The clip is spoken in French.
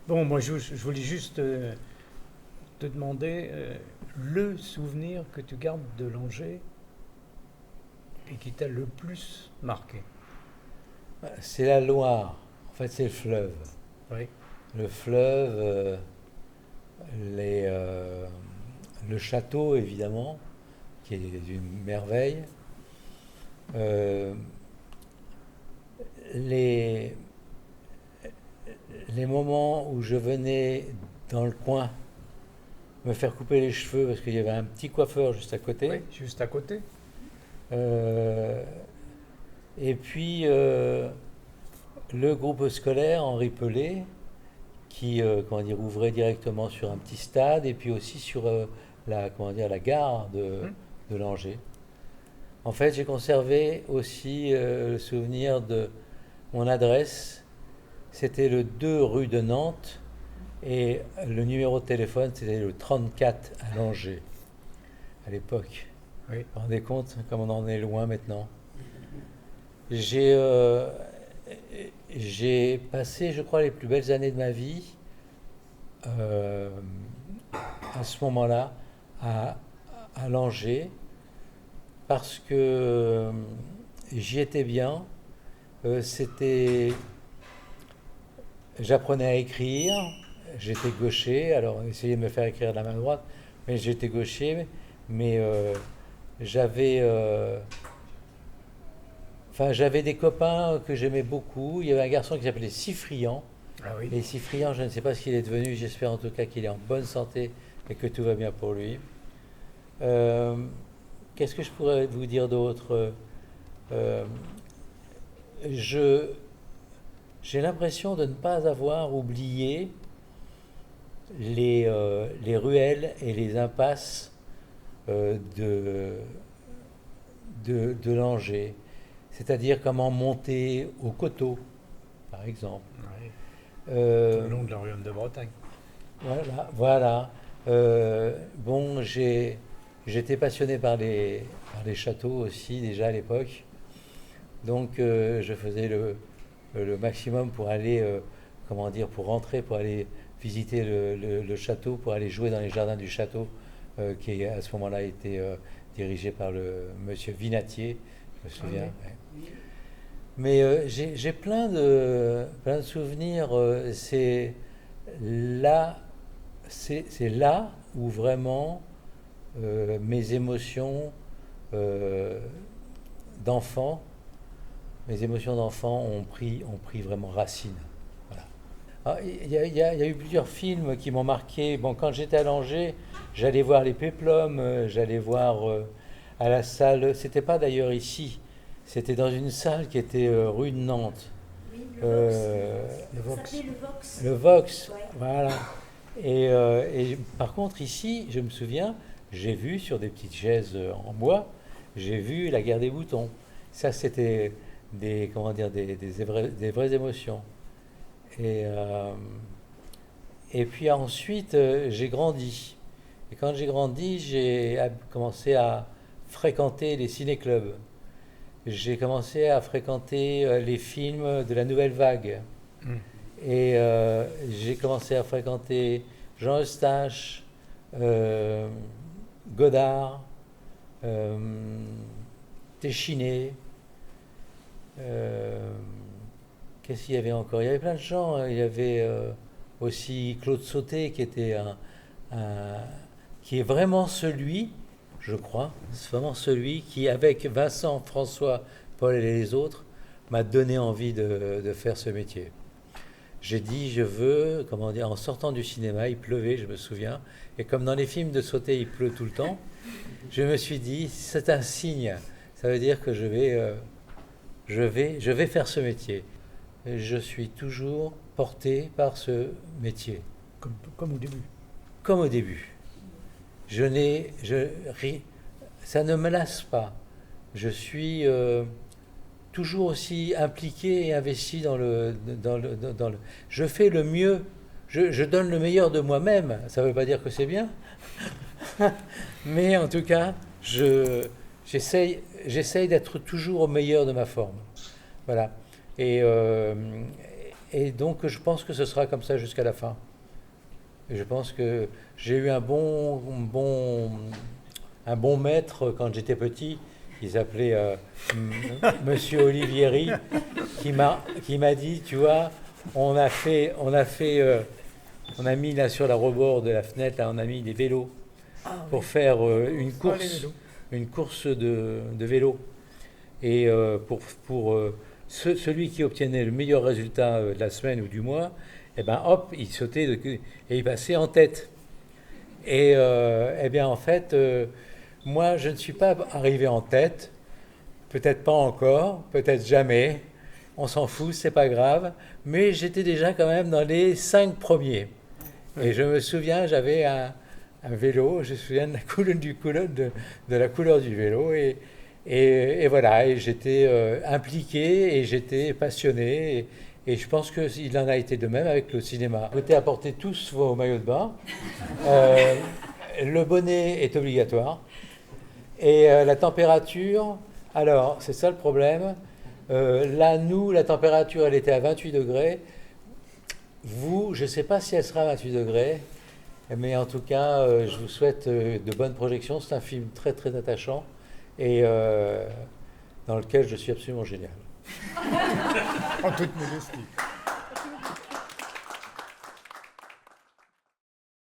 Bon, moi, je voulais juste te demander le souvenir que tu gardes de Langeais et qui t'a le plus marqué. C'est la Loire, en fait c'est le fleuve. Oui. Le fleuve, les, le château évidemment, qui est une merveille. Euh, les, les moments où je venais dans le coin me faire couper les cheveux parce qu'il y avait un petit coiffeur juste à Oui, côté. juste à côté. Euh, et puis le groupe scolaire Henri Pelé qui comment dire, ouvrait directement sur un petit stade et puis aussi sur la, comment dire, la gare Hmm. de Langeais. En fait, j'ai conservé aussi le souvenir de mon adresse. C'était le 2 rue de Nantes et le numéro de téléphone, c'était le 34 à Langeais à l'époque. Oui. Vous vous rendez compte comme on en est loin maintenant. J'ai j'ai passé, je crois, les plus belles années de ma vie euh, à ce moment-là à, à Langeais parce que j'y étais bien. C'était, j'apprenais à écrire. J'étais gaucher, alors on essayait de me faire écrire de la main droite, mais j'étais gaucher. Mais j'avais, enfin, j'avais des copains que j'aimais beaucoup. Il y avait un garçon qui s'appelait Cyprien. Ah oui. Et Cyprien, je ne sais pas ce qu'il est devenu. J'espère en tout cas qu'il est en bonne santé et que tout va bien pour lui. Euh, Qu'est-ce que je pourrais vous dire d'autre? Euh, je, j'ai l'impression de ne pas avoir oublié les ruelles et les impasses de Langeais. C'est-à-dire comment monter au coteau, par exemple. Oui. Tout Euh, le long de l'Oriente de Bretagne. voilà, voilà. Bon, j'étais passionné par les châteaux aussi déjà à l'époque. Donc je faisais le maximum pour aller, comment dire, pour rentrer, pour aller visiter le château, pour aller jouer dans les jardins du château, qui à ce moment-là était dirigé par le monsieur Vinatier, je me Ah souviens. oui. Ouais. Mais j'ai plein de souvenirs. Là, c'est là où vraiment mes émotions euh, d'enfant mes émotions d'enfant ont pris vraiment racine. Voilà. Alors, il y a eu plusieurs films qui m'ont marqué. Bon, quand j'étais à Langeais, j'allais voir les Péplums, j'allais voir à la salle. C'était pas d'ailleurs ici, c'était dans une salle qui était rue de Nantes. Oui, le Vox. Le Ça s'appelait Vox. le Vox. Le Vox, Ouais. voilà. Et par contre, ici, je me souviens, j'ai vu sur des petites chaises en bois, j'ai vu la guerre des boutons. Ça, c'était des, comment dire, des vraies émotions. Et, euh, et puis ensuite, j'ai grandi. Et quand j'ai grandi, commencé à fréquenter les ciné-clubs. J'ai commencé à fréquenter les films de la nouvelle vague. Hmm. Et j'ai commencé à fréquenter Jean Eustache, euh, Godard, euh, Téchiné. euh, Qu'est-ce qu'il y avait encore? Il y avait plein de gens. Il y avait aussi Claude Sauté qui était un- qui est vraiment celui, je crois, c'est vraiment celui qui, avec Vincent, François, Paul et les autres, m'a donné envie de faire ce métier. J'ai dit, je veux, comment dire, en sortant du cinéma, il pleuvait, je me souviens, et comme dans les films de sauter, il pleut tout le temps, je me suis dit, c'est un signe, ça veut dire que je vais faire ce métier. Et je suis toujours porté par ce métier, Comme au début. comme au début. Je n'ai, je, Ça ne me lasse pas. Je suis toujours aussi impliqué et investi dans le. Je fais le mieux. Je donne le meilleur de moi-même. Ça ne veut pas dire que c'est bien, mais en tout cas, j'essaye d'être toujours au meilleur de ma forme. Voilà. Et, euh, Et donc, je pense que ce sera comme ça jusqu'à la fin. Et je pense que j'ai eu un bon maître quand j'étais petit, qui s'appelait Monsieur Olivieri, qui m'a dit, tu vois, on a mis là sur la rebord de la fenêtre, là, on a mis des vélos pour faire une course de vélo. Et pour celui qui obtenait le meilleur résultat de la semaine ou du mois, et ben hop, il sautait et il passait en tête. Et eh bien en fait, moi je ne suis pas arrivé en tête, peut-être pas encore, peut-être jamais, on s'en fout, c'est pas grave, mais j'étais déjà quand même dans les 5 premiers. Et je me souviens, j'avais un vélo, je me souviens de la couleur du vélo, et voilà, et j'étais impliqué et j'étais passionné. Et je pense qu'il en a été de même avec le cinéma. Vous pouvez apporter tous vos maillots de bain. Le bonnet est obligatoire. Et la température, alors c'est ça le problème. Là, nous, la température, elle était à 28 degrés. Vous, je ne sais pas si elle sera à 28 degrés. Mais en tout cas, je vous souhaite de bonnes projections. C'est un film très, très attachant. Et dans lequel je suis absolument génial. En toute modestie.